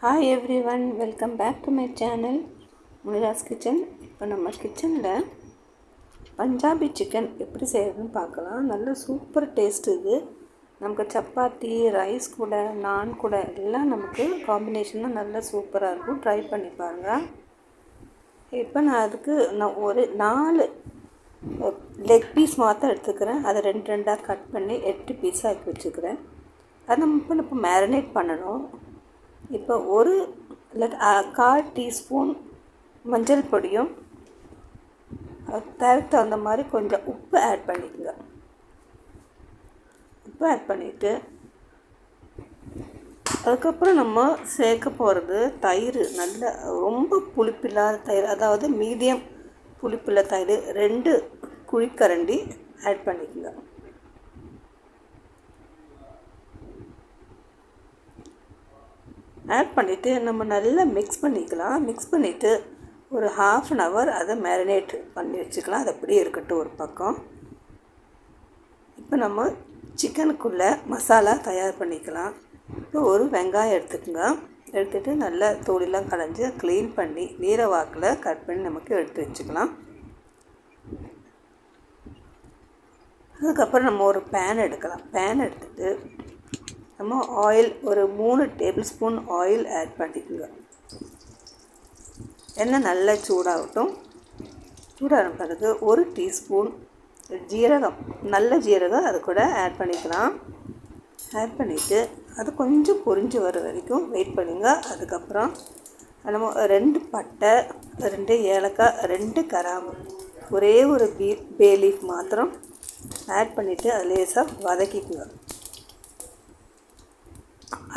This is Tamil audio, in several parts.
Hi everyone, welcome back to my channel Munila's Kitchen. இப்போ நம்ம கிச்சனில் பஞ்சாபி சிக்கன் எப்படி செய்யறதுன்னு பார்க்கலாம். நல்ல சூப்பர் டேஸ்ட் இது. நமக்கு சப்பாத்தி, ரைஸ் கூட, நான் கூட எல்லாம் நமக்கு காம்பினேஷனாக நல்ல சூப்பராக இருக்கும். ட்ரை பண்ணி பாருங்கள். இப்போ நான் அதுக்கு ஒரு 4 லெக் பீஸ் மாத்திரம் எடுத்துக்கிறேன். அதை 2 கட் பண்ணி 8 பீஸாக ஆக்கி வச்சுக்கிறேன். அதை நம்ம இப்போ மேரினேட் பண்ணணும். இப்போ ஒரு 1/4 டீஸ்பூன் மஞ்சள் பொடியும் தேவைக்கு தகுந்த மாதிரி கொஞ்சம் உப்பு ஆட் பண்ணிக்கோங்க. உப்பு ஆட் பண்ணிவிட்டு அதுக்கப்புறம் நம்ம சேர்க்க போகிறது தயிர். நல்ல ரொம்ப புளிப்பில்லாத தயிர், அதாவது மீடியம் புளிப்புள்ள தயிர் 2 குழிக்கரண்டி ஆட் பண்ணிக்கோங்க. ஆட் பண்ணிவிட்டு நம்ம நல்லா மிக்ஸ் பண்ணிக்கலாம். மிக்ஸ் பண்ணிவிட்டு ஒரு 1/2 hour அதை மேரினேட் பண்ணி வச்சுக்கலாம். அது அப்படியே இருக்கட்டும் ஒரு பக்கம். இப்போ நம்ம சிக்கனுக்குள்ளே மசாலா தயார் பண்ணிக்கலாம். இப்போ ஒரு வெங்காயம் எடுத்துக்கோங்க. எடுத்துகிட்டு நல்லா தோலெல்லாம் களைஞ்சி க்ளீன் பண்ணி நீரை வாக்கில் கட் பண்ணி நமக்கு எடுத்து வச்சுக்கலாம். அதுக்கப்புறம் நம்ம ஒரு பேன் எடுக்கலாம். பேன் எடுத்துகிட்டு நம்ம ஆயில் ஒரு 3 டேபிள் ஸ்பூன் ஆயில் ஆட் பண்ணிக்கோங்க. எண்ணெய் நல்லா சூடாகட்டும். சூடான பிறகு 1 டீஸ்பூன் ஜீரகம், நல்ல ஜீரகம் அது கூட ஆட் பண்ணிக்கலாம். ஆட் பண்ணிவிட்டு அது கொஞ்சம் பொரிஞ்சு வர வரைக்கும் வெயிட் பண்ணுங்க. அதுக்கப்புறம் நம்ம 2 பட்டை, 2 ஏலக்காய், 2 கிராம்பு, ஒரே ஒரு பே லீஃப் மாத்திரம் ஆட் பண்ணிவிட்டு அது லேசாக வதக்கிக்குங்க.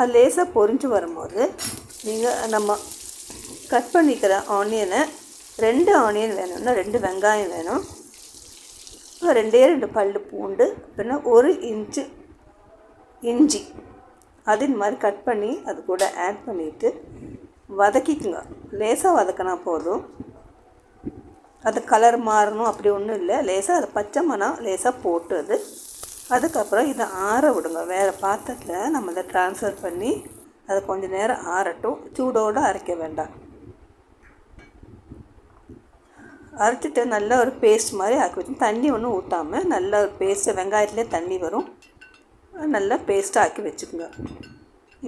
அது லேசாக பொரிஞ்சு வரும்போது நீங்கள் நம்ம கட் பண்ணிக்கிற ஆனியனை 2 ஆனியன் வேணும்னா 2 வெங்காயம் வேணும், 2 பல் பூண்டு, பின்ன 1 இன்ச்சு இஞ்சி அது இந்த மாதிரி கட் பண்ணி அது கூட ஆட் பண்ணிவிட்டு வதக்கிக்குங்க. லேசாக வதக்கினா போதும். அது கலர் மாறணும் அப்படி ஒன்றும் இல்லை. லேசாக அது பச்சை மணம் லேசாக போட்டு அதுக்கப்புறம் இதை ஆற விடுங்க. வேறு பாத்திரத்தில் நம்ம இதை ட்ரான்ஸ்ஃபர் பண்ணி அதை கொஞ்சம் நேரம் ஆறட்டும். சூடோடு அரைக்க வேண்டாம். அரைச்சிட்டு நல்ல ஒரு பேஸ்ட் மாதிரி ஆக்கி வச்சு தண்ணி ஒன்றும் ஊற்றாமல் நல்ல ஒரு பேஸ்ட்டு, வெங்காயத்துலேயே தண்ணி வரும், நல்லா பேஸ்ட்டாக ஆக்கி வச்சுக்கோங்க.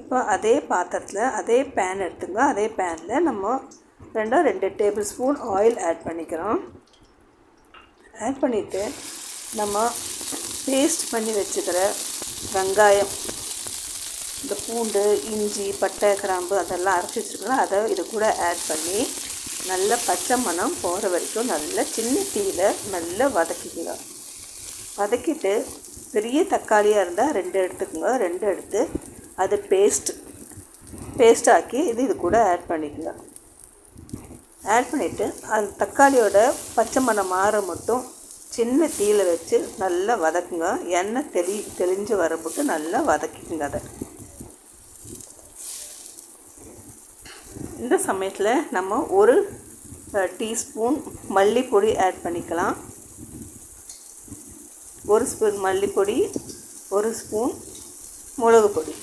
இப்போ அதே பாத்திரத்தில் அதே பேன் எடுத்துங்க. அதே பேனில் நம்ம 2 டேபிள் ஸ்பூன் ஆயில் ஆட் பண்ணிக்கிறோம். ஆட் பண்ணிவிட்டு நம்ம பேஸ்ட் பண்ணி வச்சுக்கிற வெங்காயம், இந்த பூண்டு, இஞ்சி, பட்டை, கிராம்பு அதெல்லாம் அரைச்சி வச்சுருக்கோம். அதை இது கூட ஆட் பண்ணி நல்ல பச்சை மணம் போகிற வரைக்கும் நல்ல சின்ன தீயில் நல்லா வதக்கிக்குங்க. வதக்கிட்டு பெரிய தக்காளியாக இருந்தால் 2 எடுத்துக்கோங்க. 2 எடுத்து அது பேஸ்ட்டாக்கி இது கூட ஆட் பண்ணிக்கோங்க. ஆட் பண்ணிவிட்டு அது தக்காளியோட பச்சை மணம் மாற மட்டும் சின்ன தீயில் வச்சு நல்லா வதக்குங்க. எண்ணெய் தெளிஞ்சு வரப்போட்டு நல்லா வதக்கிக்குங்க. அதை இந்த சமயத்தில் நம்ம 1 டீஸ்பூன் மல்லிப்பொடி ஆட் பண்ணிக்கலாம். 1 ஸ்பூன் மல்லிப்பொடி, 1 ஸ்பூன் மிளகு பொடி,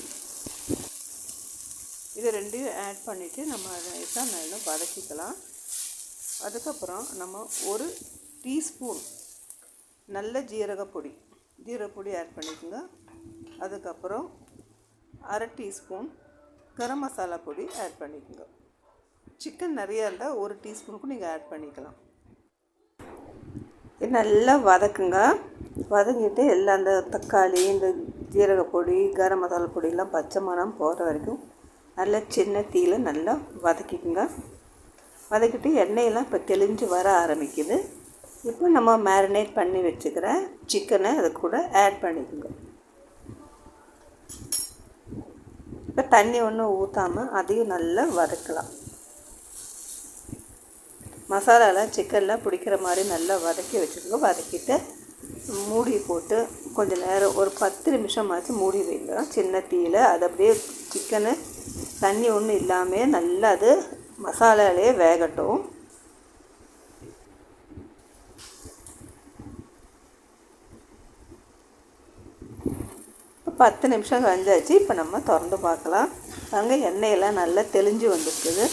இது 2 ஆட் பண்ணிவிட்டு நம்ம அதை நல்லா வதக்கிக்கலாம். அதுக்கப்புறம் நம்ம 1 டீஸ்பூன் நல்ல ஜீரகப்பொடி ஆட் பண்ணிக்கோங்க. அதுக்கப்புறம் 1/2 டீஸ்பூன் கரம் மசாலா பொடி ஆட் பண்ணிக்கோங்க. சிக்கன் நிறையா இருந்தால் 1 டீஸ்பூனுக்கும் நீங்கள் ஆட் பண்ணிக்கலாம். இது நல்லா வதக்குங்க. வதக்கிட்டு எல்லாம் அந்த தக்காளி, இந்த ஜீரகப்பொடி, கரம் மசாலா பொடியெல்லாம் பச்சை மணம் போகிற வரைக்கும் நல்லா சின்ன தீயில் நல்லா வதக்கிக்குங்க. வதக்கிட்டு எண்ணெயெல்லாம் இப்போ தெளிஞ்சு வர ஆரம்பிக்குது. இப்போ நம்ம மேரினேட் பண்ணி வச்சுக்கிற சிக்கனை அது கூட ஆட் பண்ணிக்கோங்க. இப்போ தண்ணி ஒன்றும் ஊற்றாமல் அதையும் நல்லா வதக்கலாம். மசாலாலாம் சிக்கன்லாம் பிடிக்கிற மாதிரி நல்லா வதக்கி வச்சுக்கோங்க. வதக்கிட்டு மூடி போட்டு கொஞ்சம் நேரம் ஒரு 10 நிமிஷமாச்சு மூடி வைங்க சின்ன தீயில். அது அப்படியே சிக்கனு தண்ணி ஒன்றும் இல்லாமல் நல்லா அது மசாலாலே வேகட்டும். 10 நிமிஷம் கழிஞ்சாச்சு. இப்போ நம்ம திறந்து பார்க்கலாம். அங்கே எண்ணெயெல்லாம் நல்லா தெளிஞ்சு வந்துருக்குது.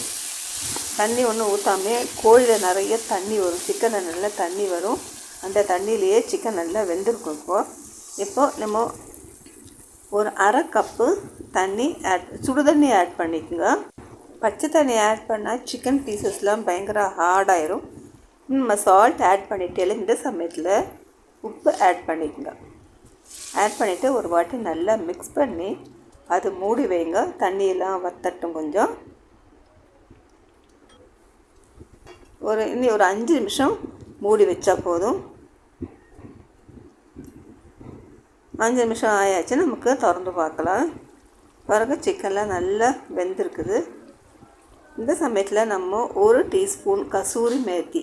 தண்ணி ஒன்றும் ஊற்றாமே கோழியில் நிறைய தண்ணி வரும், சிக்கனில் நல்லா தண்ணி வரும். அந்த தண்ணியிலையே சிக்கன் நல்லா வெந்திருக்கும். இப்போது நம்ம ஒரு அரை கப்பு தண்ணி சுடுதண்ணி ஆட் பண்ணிக்கோங்க. பச்சை தண்ணி ஆட் பண்ணால் சிக்கன் பீசஸ்லாம் பயங்கர ஹார்டாயிரும். நம்ம சால்ட் ஆட் பண்ணிட்டே இந்த சமயத்தில் உப்பு ஆட் பண்ணிக்கோங்க. ஆட் பண்ணிவிட்டு ஒரு வாட்டி நல்லா மிக்ஸ் பண்ணி அது மூடி வைங்க. தண்ணியெல்லாம் வத்தட்டும் கொஞ்சம். இன்னும் ஒரு 5 நிமிஷம் மூடி வச்சா போதும். 5 நிமிஷம் ஆயாச்சு. நமக்கு திறந்து பார்க்கலாம். பாருங்க, சிக்கன்லாம் நல்லா வெந்திருக்குது. இந்த சமயத்தில் நம்ம 1 டீஸ்பூன் கசூரி மேத்தி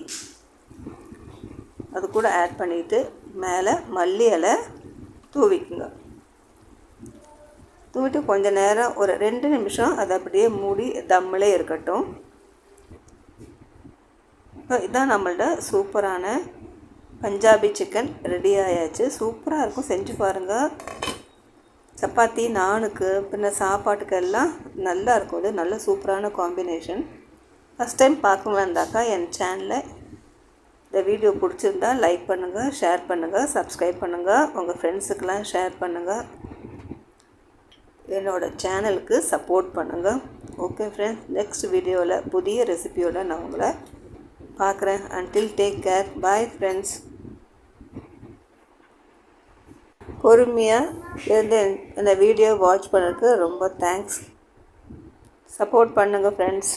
அது கூட ஆட் பண்ணிவிட்டு மேலே மல்லி இலை தூவிக்குங்க. தூவிட்டு கொஞ்சம் நேரம் ஒரு 2 நிமிஷம் அதை அப்படியே மூடி தம்மிலே இருக்கட்டும். இப்போ இதான் நம்மள்ட சூப்பரான பஞ்சாபி சிக்கன் ரெடி ஆயாச்சு. சூப்பராக இருக்கும், செஞ்சு பாருங்கள். சப்பாத்தி, நானுக்கு, பின்ன சாப்பாட்டுக்கு எல்லாம் நல்லா இருக்கும். இது நல்ல சூப்பரான காம்பினேஷன். ஃபஸ்ட் டைம் பார்க்கணும்னா இருந்தாக்கா என் சேனலை இந்த வீடியோ பிடிச்சிருந்தா லைக் பண்ணுங்கள், ஷேர் பண்ணுங்கள், சப்ஸ்கிரைப் பண்ணுங்கள், உங்கள் ஃப்ரெண்ட்ஸுக்கெல்லாம் ஷேர் பண்ணுங்கள். என்னோடய சேனலுக்கு சப்போர்ட் பண்ணுங்கள். ஓகே ஃப்ரெண்ட்ஸ், நெக்ஸ்ட் வீடியோவில் புதிய ரெசிபியோடு நான் உங்களை பார்க்குறேன். Until take care. Bye friends. பொறுமையாக இருந்து இந்த வீடியோ வாட்ச் பண்ணதுக்கு ரொம்ப தேங்க்ஸ். சப்போர்ட் பண்ணுங்கள் ஃப்ரெண்ட்ஸ்.